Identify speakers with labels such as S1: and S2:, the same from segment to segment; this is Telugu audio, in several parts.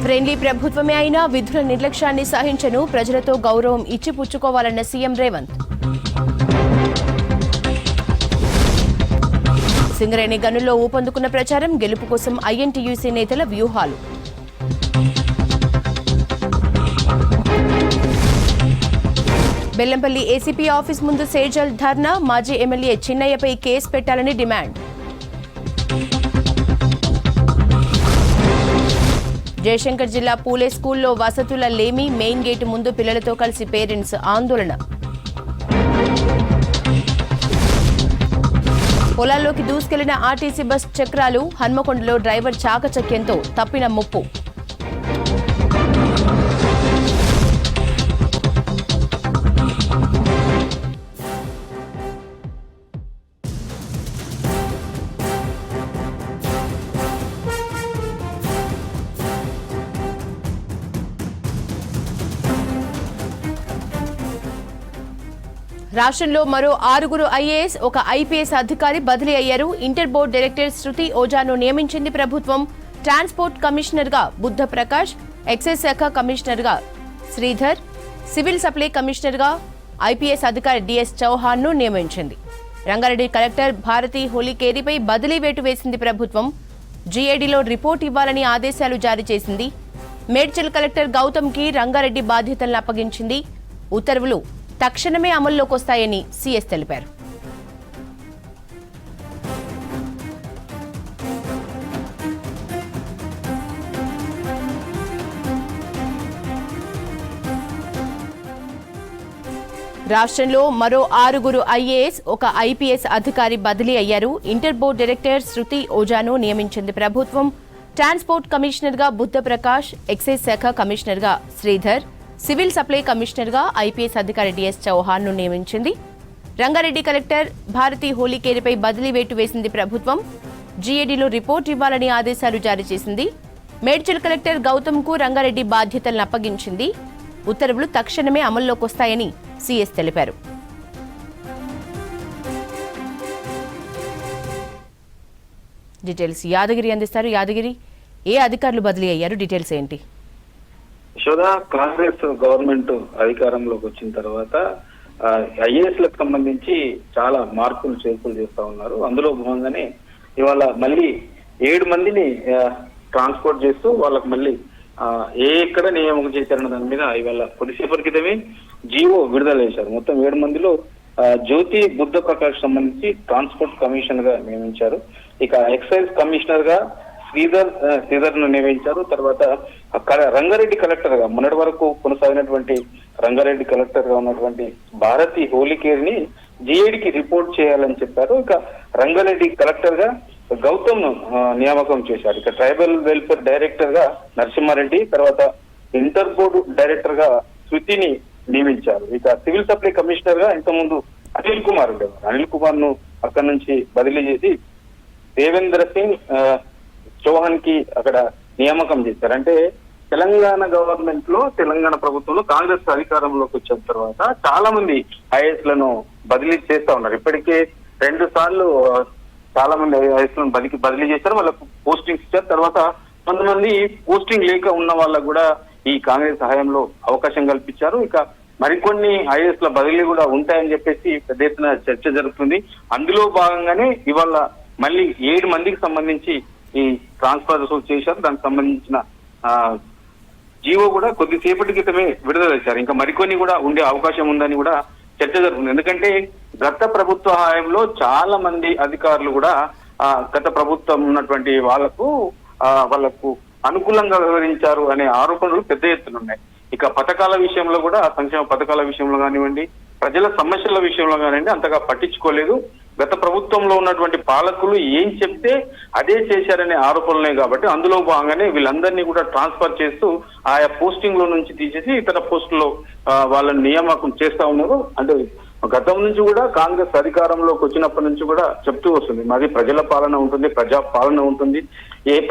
S1: ఫ్రెండ్లీ ప్రభుత్వమే అయినా విధుల నిర్లక్ష్యాన్ని సహించను, ప్రజలతో గౌరవం ఇచ్చి పుచ్చుకోవాలన్న సీఎం రేవంత్. సింగరేణి గనుల్లో ఊపందుకున్న ప్రచారం, గెలుపు కోసం ఐఎన్టీయూసీ నేతల వ్యూహాలు. బెల్లంపల్లి ఏసీపీ ఆఫీస్ ముందు సేజల్ ధర్నా, మాజీ ఎమ్మెల్యే చిన్నయ్యపై కేసు పెట్టాలని డిమాండ్. జయశంకర్ జిల్లా పూలే స్కూల్లో వసతుల లేమి, మెయిన్ గేటు ముందు పిల్లలతో కలిసి పేరెంట్స్ ఆందోళన. పొలాల్లోకి దూసుకెళ్లిన ఆర్టీసీ బస్ చక్రాలు, హన్మకొండలో డ్రైవర్ చాకచక్యంతో తప్పిన ముప్పు. రాష్ట్రంలో మరో 6 ఐఏఎస్, 1 ఐపీఎస్ అధికారి బదిలీ అయ్యారు. ఇంటర్ బోర్డు డైరెక్టర్ శృతి ఓజాను నియమించింది ప్రభుత్వం. ట్రాన్స్పోర్ట్ కమిషనర్ గా బుద్ధ ప్రకాష్, ఎక్సైజ్ శాఖ కమిషనర్ గా శ్రీధర్, సివిల్ సప్లై కమిషనర్ గా ఐపీఎస్ అధికారి డిఎస్ చౌహాన్ ను నియమించింది. రంగారెడ్డి కలెక్టర్ భారతి హోలీకేరిపై బదిలీ వేటు వేసింది ప్రభుత్వం. జీఏడీలో రిపోర్ట్ ఇవ్వాలని ఆదేశాలు జారీ చేసింది. మేడ్చల్ కలెక్టర్ గౌతమ్ కి రంగారెడ్డి బాధ్యతలను అప్పగించింది. ఉత్తర్వులు తక్షణమే అమల్లోకి వస్తాయని సీఎస్ తెలిపారు. రాష్ట్రంలో మరో 6 ఐఏఎస్, 1 ఐపీఎస్ అధికారి బదిలీ అయ్యారు. ఇంటర్ బోర్డు డైరెక్టర్ శృతి ఓజాను నియమించింది ప్రభుత్వం. ట్రాన్స్పోర్ట్ కమిషనర్ గా బుద్ధ ప్రకాష్, ఎక్సైజ్ శాఖ కమిషనర్ గా శ్రీధర్, సివిల్ సప్లై కమిషనర్ గా ఐపీఎస్ అధికారి డిఎస్ చౌహాన్ ను నియమించింది. రంగారెడ్డి కలెక్టర్ భారతి హోలీకేరిపై బదిలీ వేటు వేసింది ప్రభుత్వం. జీఏడీలో రిపోర్ట్ ఇవ్వాలని ఆదేశాలు జారీ చేసింది. మేడ్చల్ కలెక్టర్ గౌతమ్ కు రంగారెడ్డి బాధ్యతలను అప్పగించింది. ఉత్తర్వులు తక్షణమే అమల్లోకి వస్తాయని సీఎస్ తెలిపారు. డీటెయిల్స్ యాదగిరి అందిస్తారు. యాదగిరి, ఏ అధికారులు బదిలీ అయ్యారు, డీటెయిల్స్ ఏంటి?
S2: యశోదా, కాంగ్రెస్ గవర్నమెంట్ అధికారంలోకి వచ్చిన తర్వాత ఐఏఎస్ లకు సంబంధించి చాలా మార్పులు చేర్పులు చేస్తా ఉన్నారు. అందులో భాగంగానే ఇవాళ మళ్ళీ 7 మందిని ట్రాన్స్పోర్ట్ చేస్తూ వాళ్ళకు మళ్ళీ ఎక్కడ నియామకం చేశారన్న దాని మీద ఇవాళ కొద్దిసేపటి క్రితమే జీవో విడుదల చేశారు. మొత్తం 7 మందిలో జ్యోతి బుద్ధ ప్రకాష్ సంబంధించి ట్రాన్స్పోర్ట్ కమిషనర్ గా నియమించారు. ఇక ఎక్సైజ్ కమిషనర్ గా శ్రీధర్ ను నియమించారు. తర్వాత రంగారెడ్డి కలెక్టర్ గా మొన్నటి వరకు కొనసాగినటువంటి రంగారెడ్డి కలెక్టర్ గా ఉన్నటువంటి భారతి హోలీకేరిని జీఏడీకి రిపోర్ట్ చేయాలని చెప్పారు. ఇక రంగారెడ్డి కలెక్టర్ గా గౌతమ్ ను నియామకం చేశారు. ఇక ట్రైబల్ వెల్ఫేర్ డైరెక్టర్ గా నరసింహారెడ్డి, తర్వాత ఇంటర్ బోర్డు డైరెక్టర్ గా శృతిని నియమించారు. ఇక సివిల్ సప్లై కమిషనర్ గా ఇంతకుముందు అనిల్ కుమార్ ను అక్కడి నుంచి బదిలీ చేసి దేవేంద్ర సింగ్ చౌహాన్ కి అక్కడ నియామకం చేశారు. అంటే తెలంగాణ గవర్నమెంట్ లో, తెలంగాణ ప్రభుత్వంలో కాంగ్రెస్ అధికారంలోకి వచ్చిన తర్వాత చాలా మంది ఐఏఎస్ లను బదిలీ చేస్తా ఉన్నారు. ఇప్పటికే 2 సార్లు చాలా మంది ఐఏఎస్ లను బదిలీ చేశారు. వాళ్ళకు పోస్టింగ్స్ ఇచ్చారు. తర్వాత కొంతమంది పోస్టింగ్ లేక ఉన్న వాళ్ళకు కూడా ఈ కాంగ్రెస్ హయాంలో అవకాశం కల్పించారు. ఇక మరికొన్ని ఐఏఎస్ ల బదిలీ కూడా ఉంటాయని చెప్పేసి పెద్ద ఎత్తున చర్చ జరుగుతుంది. అందులో భాగంగానే ఇవాళ మళ్ళీ 7 మందికి సంబంధించి ఈ ట్రాన్స్ఫర్ చేశారు. దానికి సంబంధించిన జీవో కూడా కొద్దిసేపటి క్రితమే విడుదల చేశారు. ఇంకా మరికొన్ని కూడా ఉండే అవకాశం ఉందని కూడా చర్చ జరుగుతుంది. ఎందుకంటే గత ప్రభుత్వ హయాంలో చాలా మంది అధికారులు కూడా గత ప్రభుత్వం ఉన్నటువంటి వాళ్లకు అనుకూలంగా వ్యవహరించారు అనే ఆరోపణలు పెద్ద ఎత్తున ఉన్నాయి. ఇక పథకాల విషయంలో కూడా, సంక్షేమ పథకాల విషయంలో కానివ్వండి, ప్రజల సమస్యల విషయంలో కానివ్వండి అంతగా పట్టించుకోలేదు. గత ప్రభుత్వంలో ఉన్నటువంటి పాలకులు ఏం చెప్తే అదే చేశారనే ఆరోపణలే కాబట్టి అందులో భాగంగానే వీళ్ళందరినీ కూడా ట్రాన్స్ఫర్ చేస్తూ ఆయా పోస్టింగ్ లో నుంచి తీసేసి ఇతర పోస్టుల్లో వాళ్ళని నియామకం చేస్తా ఉన్నారు. అంటే గతం నుంచి కూడా కాంగ్రెస్ అధికారంలోకి వచ్చినప్పటి నుంచి కూడా చెప్తూ వస్తుంది, మాది ప్రజల పాలన ఉంటుంది, ప్రజా పాలన ఉంటుంది,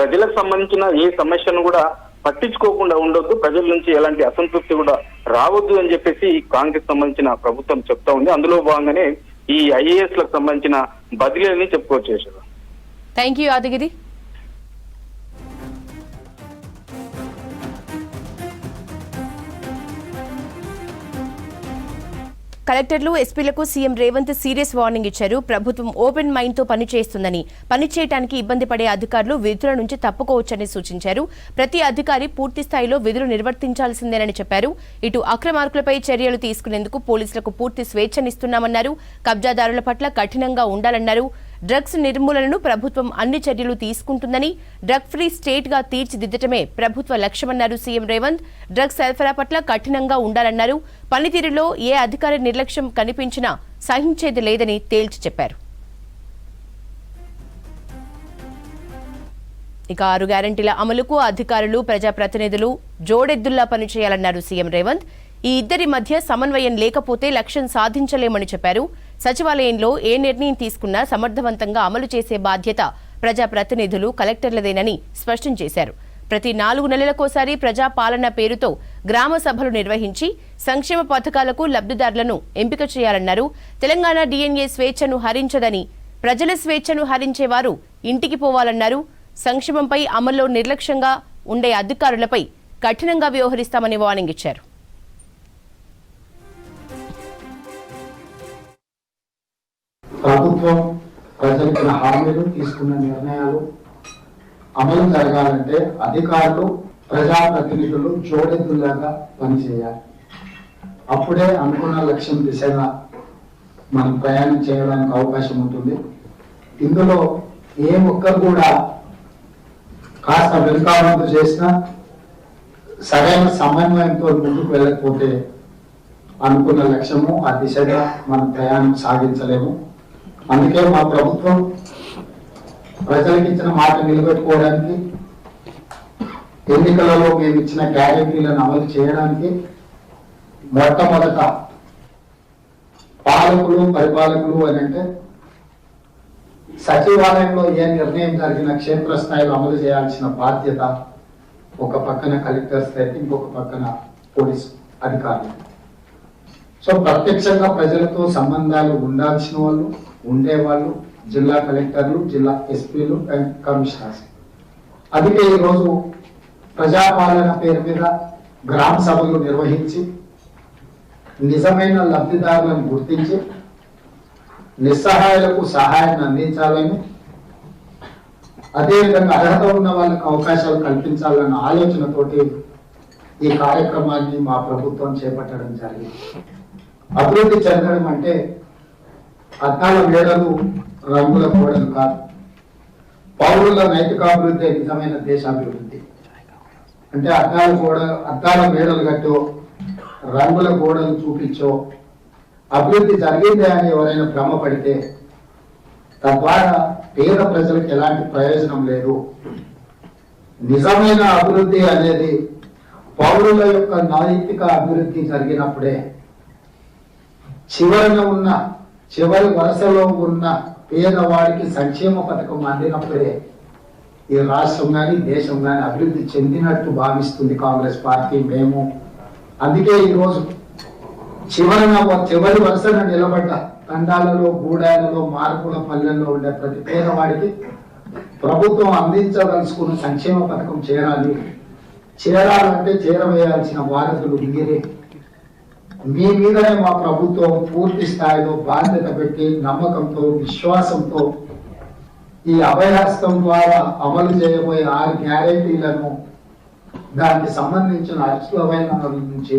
S2: ప్రజలకు సంబంధించిన ఏ సమస్యను కూడా పట్టించుకోకుండా ఉండొద్దు, ప్రజల నుంచి ఎలాంటి అసంతృప్తి కూడా రావద్దు అని చెప్పేసి కాంగ్రెస్ సంబంధించిన ప్రభుత్వం చెప్తా ఉంది. అందులో భాగంగానే ఈ ఐఏఎస్ లకు సంబంధించిన బదిలీ అని చెప్పుకోవచ్చు.
S1: Thank you Yadagiri. కలెక్టర్లు, ఎస్పీలకు సీఎం రేవంత్ సీరియస్ వార్నింగ్ ఇచ్చారు. ప్రభుత్వం ఓపెన్ మైండ్ తో పనిచేస్తుందని, పనిచేయడానికి ఇబ్బంది పడే అధికారులు విధుల నుంచి తప్పుకోవచ్చని సూచించారు. ప్రతి అధికారి పూర్తి స్థాయిలో విధులు నిర్వర్తించాల్సిందేనని చెప్పారు. ఇటు అక్రమార్కులపై చర్యలు తీసుకునేందుకు పోలీసులకు పూర్తి స్వేచ్ఛనిస్తున్నామన్నారు. కబ్జాదారుల పట్ల కఠినంగా ఉండాలన్నారు. డ్రగ్స్ నిర్మూలనను ప్రభుత్వం అన్ని చర్యలు తీసుకుంటుందని, డ్రగ్ ఫ్రీ స్టేట్ గా తీర్చిదిద్దటమే ప్రభుత్వ లక్ష్యమన్నారు సీఎం రేవంత్. డ్రగ్స్ సరఫరా పట్ల కఠినంగా ఉండాలన్నారు. పనితీరులో ఏ అధికారి నిర్లక్ష్యం కనిపించినా సహించేది లేదని తేల్చి చెప్పారు. ఇక 6 గ్యారంటీల అమలుకు అధికారులు, ప్రజాప్రతినిధులు జోడెద్దుల్లా పనిచేయాలన్నారు సీఎం రేవంత్. ఈ ఇద్దరి మధ్య సమన్వయం లేకపోతే లక్ష్యం సాధించలేమని చెప్పారు. సచివాలయంలో ఏ నిర్ణయం తీసుకున్నా సమర్థవంతంగా అమలు చేసే బాధ్యత ప్రజాప్రతినిధులు, కలెక్టర్లదేనని స్పష్టం చేశారు. ప్రతి 4 నెలలకోసారి ప్రజాపాలన పేరుతో గ్రామ సభలు నిర్వహించి సంక్షేమ పథకాలకు లబ్ధిదారులను ఎంపిక చేయాలన్నారు. తెలంగాణ డిఎన్ఏ స్వేచ్ఛను హరించదని, ప్రజల స్వేచ్ఛను హరించేవారు ఇంటికి పోవాలన్నారు. సంక్షేమంపై అమల్లో నిర్లక్ష్యంగా ఉండే అధికారులపై కఠినంగా వ్యవహరిస్తామని వార్నింగ్ ఇచ్చారు.
S3: ప్రభుత్వం ప్రజలకు హామీలు, తీసుకున్న నిర్ణయాలు అమలు జరగాలంటే అధికారులు, ప్రజాప్రతినిధులు జోడెద్దులాగా పనిచేయాలి. అప్పుడే అనుకున్న లక్ష్యం దిశగా మనం ప్రయాణం చేయడానికి అవకాశం ఉంటుంది. ఇందులో ఏ ఒక్కరు కూడా కాస్త వెనుకాడుతూ చేసినా, సరైన సమన్వయంతో ముందుకు వెళ్ళకపోతే అనుకున్న లక్ష్యము ఆ దిశగా మనం ప్రయాణం సాగించలేము. అందుకే మా ప్రభుత్వం ప్రజలకు ఇచ్చిన మాట నిలబెట్టుకోవడానికి, ఎన్నికలలో మేము ఇచ్చిన గ్యారెంటీలను అమలు చేయడానికి మొట్టమొదట పాలకులు, పరిపాలకులు అని అంటే సచివాలయంలో ఏ నిర్ణయం జరిగిన క్షేత్రస్థాయిలో అమలు చేయాల్సిన బాధ్యత ఒక పక్కన కలెక్టర్స్ అయితే ఇంకొక పక్కన పోలీసు అధికారులు. సో ప్రత్యక్షంగా ప్రజలతో సంబంధాలు ఉండాల్సిన వాళ్ళు, ఉండేవాళ్ళు జిల్లా కలెక్టర్లు, జిల్లా ఎస్పీలు అండ్ కమిషనర్స్. అందుకే ఈరోజు ప్రజాపాలన పేరు మీద గ్రామ సభలు నిర్వహించి నిజమైన లబ్ధిదారులను గుర్తించి నిస్సహాయులకు సహాయాన్ని అందించాలని, అదేవిధంగా అర్హత ఉన్న వాళ్ళకు అవకాశాలు కల్పించాలన్న ఆలోచనతోటి ఈ కార్యక్రమాన్ని మా ప్రభుత్వం చేపట్టడం జరిగింది. అభివృద్ధి చెందడం అంటే అద్దాల మేడలు, రంగుల గోడలు కాదు. పౌరుల నైతికాభివృద్ధి నిజమైన దేశాభివృద్ధి. అంటే అద్దాల మేడలు కట్టో, రంగుల గోడలు చూపించో అభివృద్ధి జరిగిందే అని ఎవరైనా భ్రమపడితే తద్వారా పేద ప్రజలకు ఎలాంటి ప్రయోజనం లేదు. నిజమైన అభివృద్ధి అనేది పౌరుల యొక్క నైతిక అభివృద్ధి జరిగినప్పుడే, చివరి వరుసలో ఉన్న పేదవాడికి సంక్షేమ పథకం అందినప్పుడే ఈ రాష్ట్రం కానీ దేశం కానీ అభివృద్ధి చెందినట్టు భావిస్తుంది కాంగ్రెస్ పార్టీ, మేము. అందుకే ఈరోజు చివరి వరుసన నిలబడ్డ తండాలలో, గూడాలలో, మార్పుల పల్లెల్లో ఉండే ప్రతి పేదవాడికి ప్రభుత్వం అందించదలుచుకున్న సంక్షేమ పథకం చేరాలంటే చేరవేయాల్సిన వారసులు మీరే. మీ మీదనే మా ప్రభుత్వం పూర్తి స్థాయిలో బాధ్యత పెట్టి, నమ్మకంతో, విశ్వాసంతో ఈ అభయహస్తం ద్వారా అమలు చేయబోయే 6 గ్యారెంటీలను, దానికి సంబంధించిన అర్హులైన నుంచి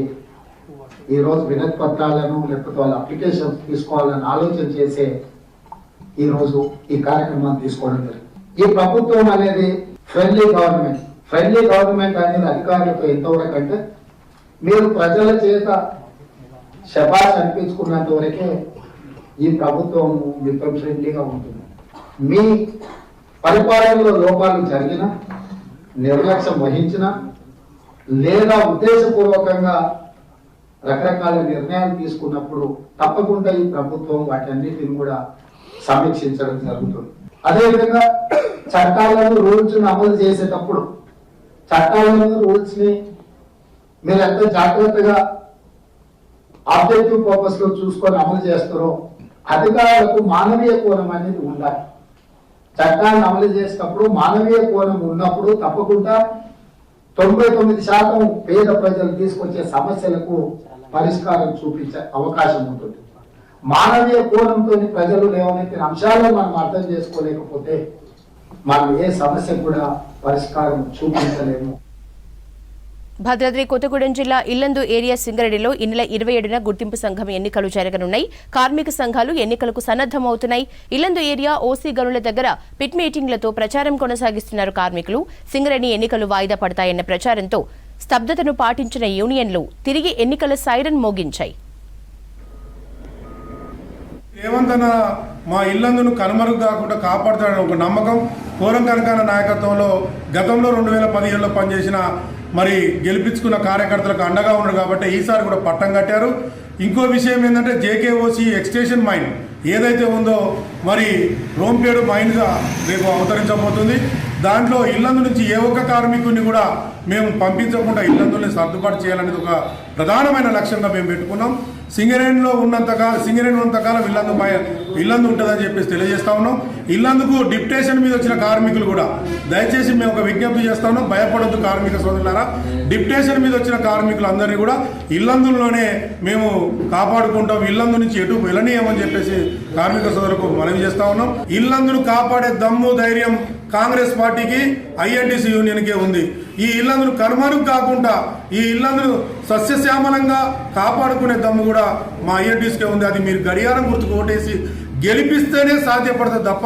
S3: ఈ రోజు వినతి పత్రాలను లేకపోతే వాళ్ళ అప్లికేషన్స్ తీసుకోవాలని ఆలోచన చేసే ఈ రోజు ఈ కార్యక్రమాన్ని తీసుకోవడం జరిగింది. ఈ ప్రభుత్వం అనేది ఫ్రెండ్లీ గవర్నమెంట్ అనేది అధికారులతో ఎంతవరకు అంటే, మీరు ప్రజల చేత శబాష్ అనిపించుకున్నంత వరకే ఈ ప్రభుత్వం మీతో ఫ్రెండ్లీగా ఉంటుంది. మీ పరిపాలనలో లోపాలు జరిగినా, నిర్లక్ష్యం వహించినా, లేదా ఉద్దేశపూర్వకంగా రకరకాల నిర్ణయాలు తీసుకున్నప్పుడు తప్పకుండా ఈ ప్రభుత్వం వాటన్నిటిని కూడా సమీక్షించడం జరుగుతుంది. అదేవిధంగా చట్టాలను, రూల్స్ ని అమలు చేసేటప్పుడు రూల్స్ ని మీరు ఎంత జాగ్రత్తగా ఆబ్జెక్టివ్ పర్పస్ లో చూసుకొని అమలు చేస్తారో, అధికారులకు మానవీయ కోణం అనేది ఉండాలి. చట్టాన్ని అమలు చేసేటప్పుడు మానవీయ కోణం ఉన్నప్పుడు తప్పకుండా 99% పేద ప్రజలు తీసుకొచ్చే సమస్యలకు పరిష్కారం చూపించే అవకాశం ఉంటుంది. మానవీయ కోణంతో ప్రజలు లేవనెత్తిన అంశాలను మనం అర్థం చేసుకోలేకపోతే మనం ఏ సమస్య కూడా పరిష్కారం చూపించలేము.
S1: భద్రాద్రి కొత్తగూడెం జిల్లా ఇల్లందు ఏరియా సింగరేణిలో ఈ నెల 27న గుర్తింపు సంఘం ఎన్నికలు జరగనున్నాయి. కార్మిక సంఘాలు ఎన్నికలకు సన్నద్దమవుతున్నాయి. ఇల్లందు ఏరియా ఓసీ గనుల దగ్గర పిట్ మీటింగ్లతో ప్రచారం కొనసాగిస్తున్నారు కార్మికులు. సింగరేణి ఎన్నికలు వాయిదా పడతాయన్న ప్రచారంతో స్తబ్దతను పాటించిన యూనియన్లు తిరిగి ఎన్నికల సైరన్ మోగించాయి.
S4: రేవంతన మా ఇల్లందును కనుమరుగు కాకుండా కాపాడుతాడని ఒక నమ్మకం కోరం కనకాన నాయకత్వంలో గతంలో 2017లో పనిచేసిన మరి గెలిపించుకున్న కార్యకర్తలకు అండగా ఉన్నారు కాబట్టి ఈసారి కూడా పట్టం కట్టారు. ఇంకో విషయం ఏంటంటే జేకేఓసి ఎక్స్టేషన్ మైన్ ఏదైతే ఉందో మరి రోంపేడు మైన్గా రేపు అవతరించబోతుంది. దాంట్లో ఇల్లందు నుంచి ఏ ఒక్క కార్మికుడిని కూడా మేము పంపించకుండా ఇల్లందుని సర్దుబాటు చేయాలనేది ఒక ప్రధానమైన లక్ష్యంగా మేము పెట్టుకున్నాం. సింగరేణిలో ఉన్నంతకాలం ఇల్లందు ఉంటుందని చెప్పేసి తెలియజేస్తా ఉన్నాం. ఇల్లందుకు డిప్యుటేషన్ మీద వచ్చిన కార్మికులు కూడా దయచేసి మేము ఒక విజ్ఞప్తి చేస్తా ఉన్నాం, భయపడొద్దు కార్మిక సోదరులారా. డిప్యుటేషన్ మీద వచ్చిన కార్మికులందరినీ కూడా ఇల్లందులోనే మేము కాపాడుకుంటాం, ఇల్లందు నుంచి ఎటు వెళ్ళనీయమని చెప్పేసి కార్మిక సోదరులకు మనవి చేస్తా ఉన్నాం. ఇల్లందును కాపాడే దమ్ము ధైర్యం కాంగ్రెస్ పార్టీకి ఐఎన్టీసీ యూనియన్కే ఉంది. ఈ ఇల్లందును కనుమరుగు కాకుండా ఈ ఇల్లందును సస్యశ్యామలంగా కాపాడుకునే దమ్ము కూడా మా ఐఎన్టీసీకే ఉంది. అది మీరు గడియారం గుర్తుకు ఓటేసి గెలిపిస్తేనే సాధ్యపడుతుంది తప్ప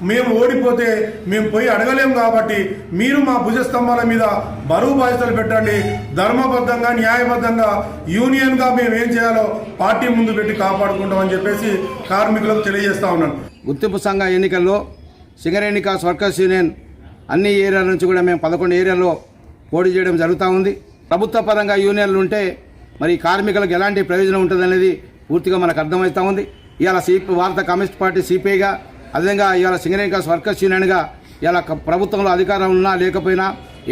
S4: మేము ఓడిపోతే మేము పోయి అడగలేము. కాబట్టి మీరు మా భుజస్తంభాల మీద బరువు బాధ్యతలు పెట్టండి. ధర్మబద్ధంగా న్యాయబద్ధంగా యూనియన్గా మేము ఏం చేయాలో పార్టీ ముందు పెట్టి కాపాడుకుంటామని చెప్పేసి కార్మికులకు తెలియజేస్తా ఉన్నాను.
S5: గుర్తింపు సంఘ ఎన్నికల్లో సింగరేణి కాస్ వర్కర్స్ యూనియన్ అన్ని ఏరియాల నుంచి కూడా మేము 11 ఏరియాల్లో పోటీ చేయడం జరుగుతూ ఉంది. ప్రభుత్వ పరంగా యూనియన్లు ఉంటే మరి కార్మికులకు ఎలాంటి ప్రయోజనం ఉంటుందనేది పూర్తిగా మనకు అర్థమవుతూ ఉంది. ఇవాళ భారత కమ్యూనిస్ట్ పార్టీ సిపిఐగా, అదేవిధంగా ఇవాళ సింగరేణి కాస్ వర్కర్స్ యూనియన్గా ఇలా ప్రభుత్వంలో అధికారం ఉన్నా లేకపోయినా,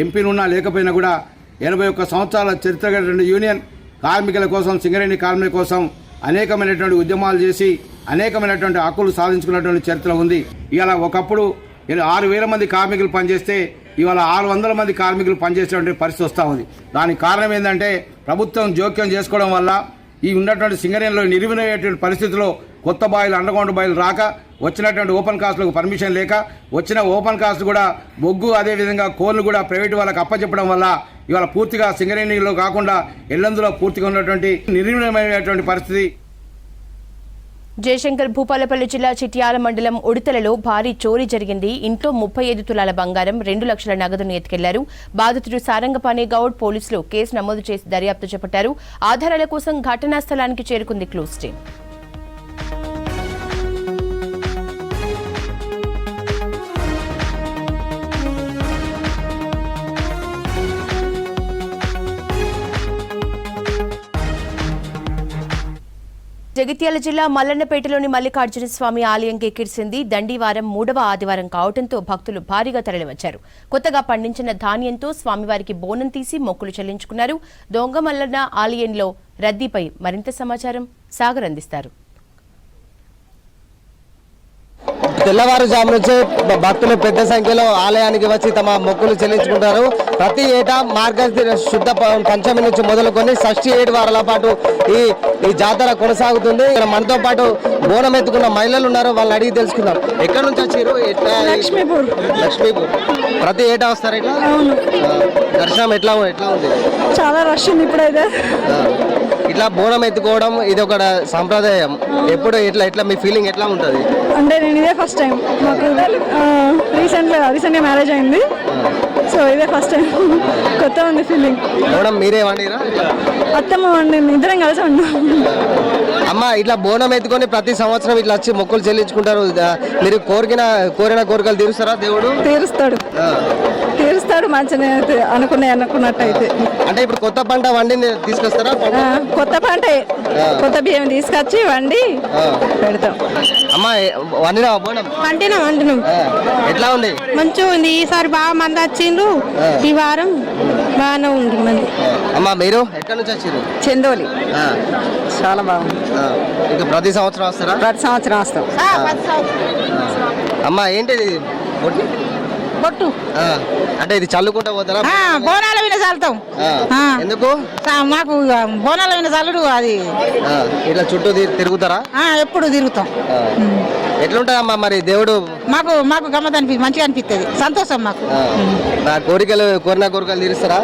S5: ఎంపీలు ఉన్నా లేకపోయినా కూడా 81 సంవత్సరాల చరిత్ర కలిగిన యూనియన్ కార్మికుల కోసం, సింగరేణి కార్మికుల కోసం అనేకమైనటువంటి ఉద్యమాలు చేసి అనేకమైనటువంటి హక్కులు సాధించుకున్నటువంటి చరిత్ర ఉంది. ఇవాళ ఒకప్పుడు 6,000 మంది కార్మికులు పనిచేస్తే ఇవాళ 600 మంది కార్మికులు పనిచేసేటువంటి పరిస్థితి వస్తూ ఉంది. దానికి కారణం ఏంటంటే ప్రభుత్వం జోక్యం చేసుకోవడం వల్ల ఈ ఉన్నటువంటి సింగరేణిలో నిర్వీర్యమైనటువంటి పరిస్థితిలో కొత్త బాయిలు, అండర్గ్రౌండ్ బాయిలు రాక, వచ్చినటువంటి ఓపెన్ కాస్ట్లకు పర్మిషన్ లేక, వచ్చిన ఓపెన్ కాస్ట్ కూడా బొగ్గు అదేవిధంగా కోళ్ళు కూడా ప్రైవేటు వాళ్ళకి అప్పచెప్పడం వల్ల ఇవాళ పూర్తిగా సింగరేణిలో కాకుండా ఇల్లందులో పూర్తిగా ఉన్నటువంటి నిర్వీర్యమైనటువంటి పరిస్థితి.
S1: జయశంకర్ భూపాలపల్లి జిల్లా చిట్యాల మండలం ఉడతలలో భారీ చోరీ జరిగింది. ఇంట్లో 35 తులాల బంగారం, 2 లక్షల నగదును ఎత్తుకెళ్లారు. బాధితుడు సారంగపాణి గౌడ్. పోలీసులు కేసు నమోదు చేసి దర్యాప్తు చేపట్టారు. ఆధారాల కోసం ఘటనా స్థలానికి చేరుకుంది క్లూస్ టీం. జగిత్యాల జిల్లా మల్లన్నపేటలోని మల్లికార్జున స్వామి ఆలయం కిక్కిరిసింది. దండివారం 3వ ఆదివారం కావడంతో భక్తులు భారీగా తరలివచ్చారు. కొత్తగా పండించిన ధాన్యంతో స్వామివారికి బోనం తీసి మొక్కులు చెల్లించుకున్నారు. దొంగ మల్లన్న ఆలయంలో రద్దీపై మరింత సమాచారం సాగర్ అందిస్తారు.
S6: తెల్లవారుజాము నుంచే భక్తులు పెద్ద సంఖ్యలో ఆలయానికి వచ్చి తమ మొక్కులు చెల్లించుకుంటారు. ప్రతి ఏటా మార్గశిర శుద్ధ పంచమి నుంచి మొదలుకొని 67 వారాల పాటు ఈ జాతర కొనసాగుతుంది. మనతో పాటు బోనం ఎత్తుకున్న మహిళలు ఉన్నారు, వాళ్ళని అడిగి తెలుసుకుందాం. ఎక్కడి నుంచి వచ్చారు?
S7: లక్ష్మీపూర్.
S6: ప్రతి ఏటా వస్తారు ఇట్లా? దర్శనం ఎట్లా ఉంది?
S7: చాలా రష్ ఉంది ఇప్పుడైతే.
S6: ఇట్లా బోనం ఎత్తుకోవడం ఇది ఒక సంప్రదాయం. ఎప్పుడు ఎట్లా మీ ఫీలింగ్ ఎట్లా ఉంటుంది?
S7: అంటే నేను ఇదే ఫస్ట్ టైం. మాకు రీసెంట్గా మ్యారేజ్ అయింది, సో ఇదే ఫస్ట్ టైం. కొత్త ఉంది ఫీలింగ్.
S6: బోనం మీరే వండిరా?
S7: అత్తమ్మ వండింది, ఇద్దరం కలిసి వండాం.
S6: అమ్మ, ఇట్లా బోనం ఎత్తుకొని ప్రతి సంవత్సరం ఇట్లా వచ్చి మొక్కులు చెల్లించుకుంటారు. మీరు కోరిన కోరికలు తీరుస్తారా? దేవుడు తీరుస్తాడు మంచిగా అనుకున్నట్టయితే. అంటే ఇప్పుడు కొత్త పంట వండింది తీసుకొస్తారా?
S7: కొత్త పంట, కొత్త బియ్యం తీసుకొచ్చి వండి పెడతాం.
S6: అమ్మ, వండినా బోనం?
S7: వండినాం.
S6: ఎట్లా ఉంది?
S7: మంచిగా ఉంది. ఈసారి బాగా మంది వచ్చిండ్రు, ఈ వారం బాగానే ఉంది మంది.
S6: అమ్మ, మీరు ఎక్కడి నుంచి వచ్చారు?
S7: చందోలి. చాలా బాగుంది.
S6: ఇంకా ప్రతి సంవత్సరం వస్తారా?
S7: ప్రతి సంవత్సరం వస్తాం.
S6: అమ్మ, ఏంటిది?
S8: బొట్టు
S6: అంటే ఇది చల్లుకుంటా పోతారా
S8: బోనాల మీద చల్లుతాం.
S6: ఎందుకు
S8: మాకు బోనాల మీద చల్లుడు అది
S6: ఇట్లా చుట్టూ తిరుగుతారా?
S8: ఎప్పుడు తిరుగుతాం.
S6: ఎట్లుంటదమ్మా మరి దేవుడు?
S8: మాకు మాకు గమ్మత్ మంచిగా అనిపిస్తుంది, సంతోషం మాకు.
S6: కోరికలు కోరిన కోరికలు తీరుస్తారా?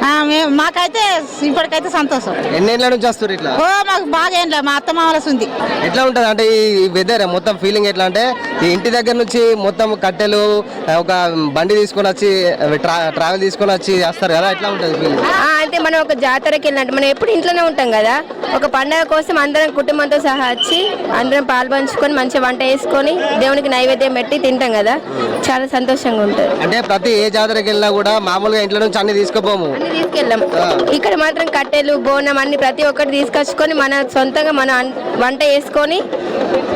S8: మాకైతే ఇప్పటికైతే సంతోషం.
S6: ఎన్నేళ్ళ నుంచి వస్తారు ఇట్లా?
S8: మాకు బాగా ఏం లేదు, మా అత్త మామలసి ఉంది.
S6: ఎట్లా ఉంటది అంటే ఈ వెదర్ మొత్తం ఫీలింగ్ ఎట్లా అంటే ఈ ఇంటి దగ్గర నుంచి మొత్తం కట్టెలు ఒక బండి తీసుకొని వచ్చి ట్రావెల్ తీసుకొని వచ్చి చేస్తారు కదా, ఎట్లా ఉంటది ఫీలింగ్?
S9: అంటే మనం ఒక జాతరకి వెళ్ళినట్టు, మనం ఎప్పుడు ఇంట్లోనే ఉంటాం కదా, ఒక పండగ కోసం అందరం కుటుంబంతో సహా వచ్చి అందరం పాల్పంచుకొని మంచిగా వంట వేసుకొని దేవునికి నైవేద్యం పెట్టి తింటాం కదా, చాలా సంతోషంగా ఉంటుంది.
S6: అంటే ప్రతి ఏ జాతరకి వెళ్ళినా కూడా మామూలుగా ఇంట్లో నుంచి అన్ని తీసుకుపోము,
S9: అన్ని తీసుకెళ్ళాం. ఇక్కడ మాత్రం కట్టెలు బోనం అన్ని ప్రతి ఒక్కటి తీసుకొచ్చుకొని మన సొంతంగా మన వంట వేసుకొని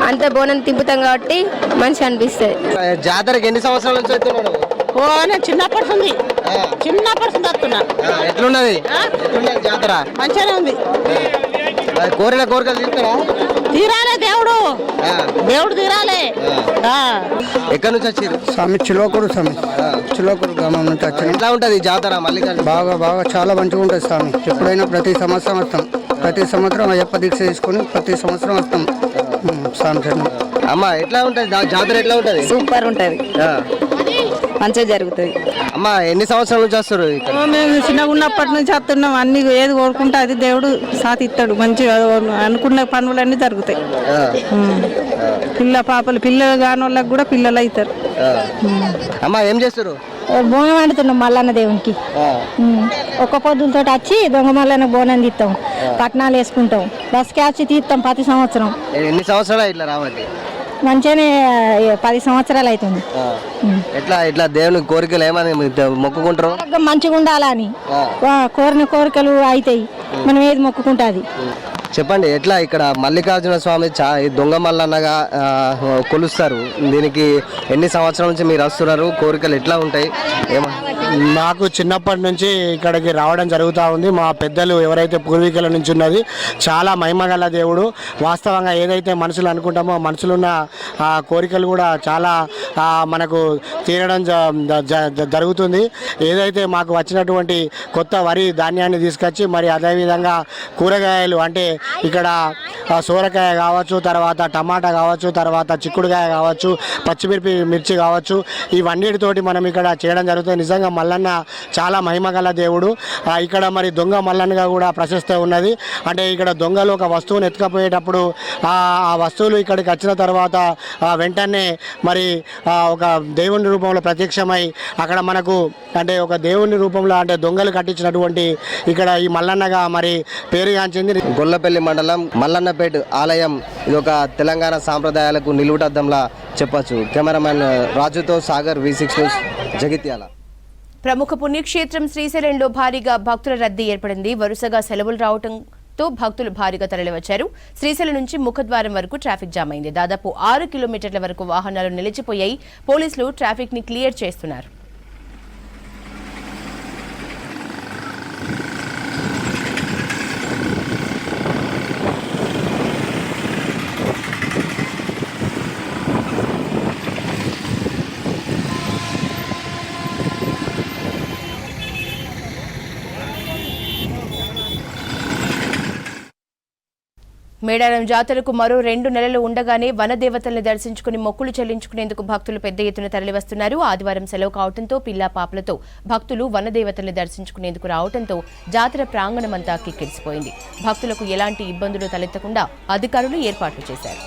S9: అంత బోనం తింపుతాం కాబట్టి మంచిగా అనిపిస్తుంది.
S6: జాతరకి ఎన్ని సంవత్సరాల నుంచి వస్తున్నాడు?
S8: నేను చిన్నప్పటి నుంచి వస్తున్నా.
S6: ఎట్లున్నది జాతర?
S8: మంచిగానే ఉంది.
S6: కోరిన కోరికలు తీస్తారా?
S8: తీరాలే దేవుడు తీరాలే.
S6: ఎక్కడి నుంచి వచ్చారు?
S10: స్వామి చిలోకూరు గ్రామం నుంచి వచ్చాను.
S6: ఎట్లా ఉంటది జాతర? మల్లికార్జున
S10: బాగా చాలా మంచిగా ఉంటుంది స్వామి. ఎప్పుడైనా ప్రతి సంవత్సరం వస్తాం. ప్రతి సంవత్సరం అయ్యప్ప దీక్ష తీసుకొని ప్రతి సంవత్సరం వస్తాం స్వామి.
S6: అమ్మ ఎట్లా ఉంటది జాతర? ఎట్లా ఉంటది?
S9: సూపర్ ఉంటుంది, మంచిగా జరుగుతుంది.
S6: అమ్మ ఎన్ని సంవత్సరాల నుంచి వస్తారు?
S8: మేము చిన్నగా ఉన్నప్పటి నుంచి వస్తున్నాం. అన్ని ఏది కోరుకుంటే అది దేవుడు సాతి ఇస్తాడు. మంచిగా అనుకున్న పనులన్నీ జరుగుతాయి. పిల్లలు కాని వాళ్ళకి కూడా పిల్లలు అవుతారు.
S6: అమ్మ ఏం చేస్తారు?
S7: బోనం వండుతున్నాం మల్లన్న దేవునికి. ఒక్క పొద్దులతో వచ్చి దొంగ మల్లన్న బోనం తీస్తాం, పట్నాలు వేసుకుంటాం, బస్ క్యాచ్ తీస్తాం ప్రతి సంవత్సరం.
S6: ఎన్ని సంవత్సరాలు ఇట్లా రావాలి?
S7: మంచిగానే 10 సంవత్సరాలు అవుతుంది.
S6: ఎట్లా దేవుని కోరికలు ఏమని మొక్కుకుంటారు?
S7: మంచిగా ఉండాలని కోరిన కోరికలు అవుతాయి, మనం ఏది మొక్కుకుంటుంది.
S6: చెప్పండి, ఎట్లా ఇక్కడ మల్లికార్జున స్వామి దొంగ మల్లన్నగా కొలుస్తారు, దీనికి ఎన్ని సంవత్సరాల నుంచి మీరు వస్తున్నారు? కోరికలు ఎట్లా ఉంటాయి?
S10: నాకు చిన్నప్పటి నుంచి ఇక్కడికి రావడం జరుగుతూ ఉంది. మా పెద్దలు ఎవరైతే పూర్వీకుల నుంచి ఉన్నది, చాలా మహిమగల దేవుడు. వాస్తవంగా ఏదైతే మనసులు అనుకుంటామో మనసులో ఉన్న కోరికలు కూడా చాలా మనకు తీరడం జరుగుతుంది. ఏదైతే మాకు వచ్చినటువంటి కొత్త వరి ధాన్యాన్ని తీసుకొచ్చి మరి అదేవిధంగా కూరగాయలు అంటే ఇక్కడ సోరకాయ కావచ్చు, తర్వాత టమాటా కావచ్చు, తర్వాత చిక్కుడుకాయ కావచ్చు, మిర్చి కావచ్చు, ఇవన్నిటితోటి మనం ఇక్కడ చేయడం జరుగుతుంది. నిజంగా మల్లన్న చాలా మహిమగల దేవుడు. ఇక్కడ మరి దొంగ మల్లన్నగా కూడా ప్రశస్తి ఉన్నది. అంటే ఇక్కడ దొంగలు ఒక వస్తువును ఎత్తుకపోయేటప్పుడు ఆ వస్తువులు ఇక్కడికి వచ్చిన తర్వాత వెంటనే మరి ఒక దేవుని రూపంలో ప్రత్యక్షమై అక్కడ మనకు అంటే ఒక దేవుని రూపంలో అంటే దొంగలు కట్టించినటువంటి ఇక్కడ ఈ మల్లన్నగా మరి పేరుగాంచింది.
S6: గొల్లపల్లి మండలం మల్లన్నపేట ఆలయం ఇది ఒక తెలంగాణ సాంప్రదాయాలకు నిలువుటద్దంలా చెప్పచ్చు. కెమెరామెన్ రాజుతో సాగర్, V6 న్యూస్, జగిత్యాల.
S1: ప్రముఖ పుణ్యక్షేత్రం శ్రీశైలంలో భారీగా భక్తుల రద్దీ ఏర్పడింది. వరుసగా సెలవులు రావడంతో భక్తులు భారీగా తరలివచ్చారు. శ్రీశైలం నుంచి ముఖద్వారం వరకు ట్రాఫిక్ జామ్ అయింది. దాదాపు 6 కిలోమీటర్ల వరకు వాహనాలు నిలిచిపోయాయి. పోలీసులు ట్రాఫిక్ ని క్లియర్ చేస్తున్నారు. మేడారం జాతరకు మరో 2 నెలలు ఉండగానే వనదేవతల్ని దర్శించుకుని మొక్కులు చెల్లించుకునేందుకు భక్తులు పెద్ద ఎత్తున తరలివస్తున్నారు. ఆదివారం సెలవు కావడంతో పిల్లా పాపలతో భక్తులు వనదేవతల్ని దర్శించుకునేందుకు రావడంతో జాతర ప్రాంగణమంతా కిక్కిరిసిపోయింది. భక్తులకు ఎలాంటి ఇబ్బందులు తలెత్తకుండా అధికారులు ఏర్పాట్లు చేశారు.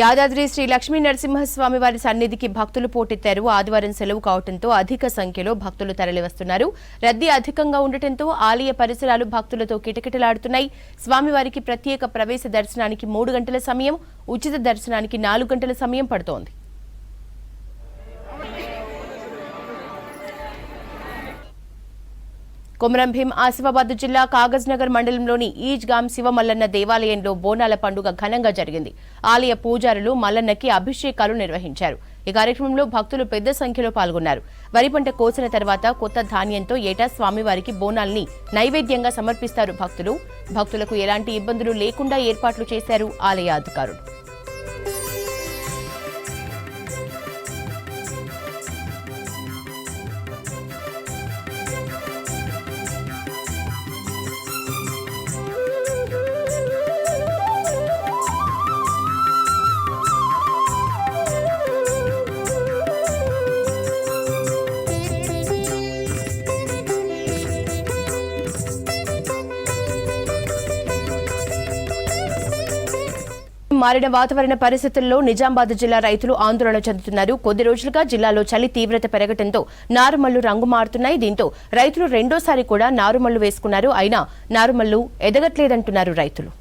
S1: యాదాద్రి శ్రీ లక్ష్మీ నరసింహస్వామి వారి సన్నిధికి భక్తులు పోటెత్తారు. ఆదివారం సెలవు కావడంతో అధిక సంఖ్యలో భక్తులు తరలివస్తున్నారు. రద్దీ అధికంగా ఉండటంతో ఆలయ పరిసరాలు భక్తులతో కిటకిటలాడుతున్నాయి. స్వామివారికి ప్రత్యేక ప్రవేశ దర్శనానికి 3 గంటల సమయం, ఉచిత దర్శనానికి 4 గంటల సమయం పడుతోంది. కొమరంభీం ఆసిఫాబాద్ జిల్లా కాగజ్ నగర్ మండలంలోని ఈజ్గాం శివమల్లన్న దేవాలయంలో బోనాల పండుగ ఘనంగా జరిగింది. ఆలయ పూజారులు మల్లన్నకి అభిషేకాలు నిర్వహించారు. ఈ కార్యక్రమంలో భక్తులు పెద్ద సంఖ్యలో పాల్గొన్నారు. వరి పంట కోసిన తర్వాత కొత్త ధాన్యంతో ఏటా స్వామివారికి బోనాల్ని నైవేద్యంగా సమర్పిస్తారు భక్తులు. భక్తులకు ఎలాంటి ఇబ్బందులు లేకుండా ఏర్పాట్లు చేశారు ఆలయ అధికారులు. మారిన వాతావరణ పరిస్థితుల్లో నిజామాబాద్ జిల్లా రైతులు ఆందోళన చెందుతున్నారు. కొద్ది రోజులుగా జిల్లాలో చలి తీవ్రత పెరగడంతో నారుమళ్లు రంగు మారుతున్నాయి. దీంతో రైతులు రెండోసారి కూడా నారుమళ్లు వేసుకున్నారు. అయినా నారుమళ్లు ఎదగట్లేదంటున్నారు రైతులు.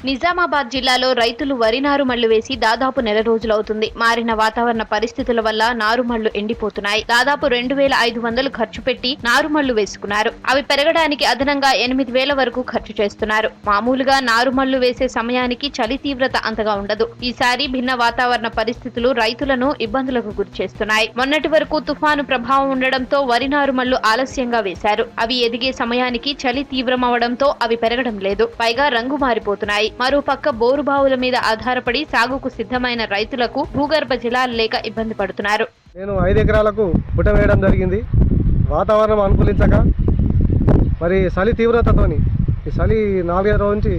S11: నిజామాబాద్ జిల్లాలో రైతులు వరి నారుమళ్లు వేసి దాదాపు నెల రోజులవుతుంది. మారిన వాతావరణ పరిస్థితుల వల్ల నారుమళ్లు ఎండిపోతున్నాయి. దాదాపు 2,500 ఖర్చు పెట్టి నారుమళ్లు వేసుకున్నారు. అవి పెరగడానికి అదనంగా 8,000 వరకు ఖర్చు చేస్తున్నారు. మామూలుగా నారుమళ్లు వేసే సమయానికి చలి తీవ్రత అంతగా ఉండదు. ఈసారి భిన్న వాతావరణ పరిస్థితులు రైతులను ఇబ్బందులకు గురి చేస్తున్నాయి. మొన్నటి వరకు తుఫాను ప్రభావం ఉండడంతో వరి నారుమళ్లు ఆలస్యంగా వేశారు. అవి ఎదిగే సమయానికి చలి తీవ్రమవడంతో అవి పెరగడం లేదు. పైగా రంగు మారిపోతున్నాయి. మరోపక్క బోరుబావుల మీద ఆధారపడి సాగుకు సిద్ధమైన రైతులకు భూగర్భ జలాలు లేక ఇబ్బంది పడుతున్నారు.
S6: నేను 5 ఎకరాలకు పుట్ట వేయడం జరిగింది. వాతావరణం అనుకూలించక మరి చలి తీవ్రతతోని ఈ చలి 4 రోజుల నుంచి